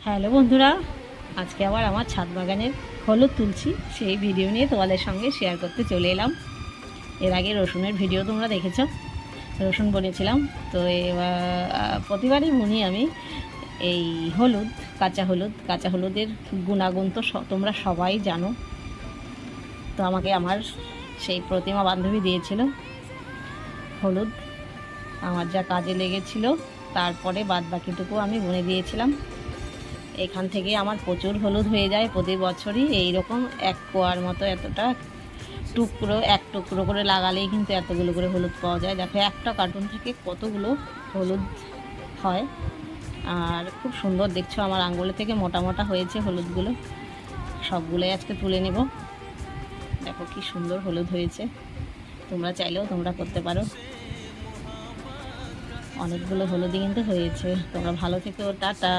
Hello বন্ধুরা, আজকে আবার আমার ছাদ বাগানের হলুদ তুলছি সেই ভিডিও নিয়ে তোমাদের সঙ্গে শেয়ার করতে চলে এলাম। এর আগে রসুনের ভিডিও তোমরা দেখেছ, রসুন বনেছিলাম। তো এবার প্রতিবারই বুনি আমি এই হলুদ, কাঁচা হলুদের গুণাগুণ তো তোমরা সবাই জানো। তো আমাকে আমার সেই প্রতিমা বান্ধবী দিয়েছিল হলুদ, আমার যা কাজে লেগেছিল, তারপরে বাদ বাকিটুকু আমি বুনে দিয়েছিলাম। এখান থেকে আমার প্রচুর হলুদ হয়ে যায় প্রতি বছরই। এইরকম এক কোয়ার মতো এতটা টুকরো, এক টুকরো করে লাগালেই কিন্তু এতগুলো করে হলুদ পাওয়া যায়। দেখো একটা কার্টুন থেকে কতগুলো হলুদ হয়। আর খুব সুন্দর দেখছো, আমার আঙ্গুলে থেকে মোটা মোটা হয়েছে হলুদগুলো। সবগুলোই আজকে তুলে নেব। দেখো কি সুন্দর হলুদ হয়েছে, তোমরা চাইলেও তোমরা করতে পারো। অনেকগুলো হলুদই কিন্তু হয়েছে। তোমরা ভালো থেকো, টাটা।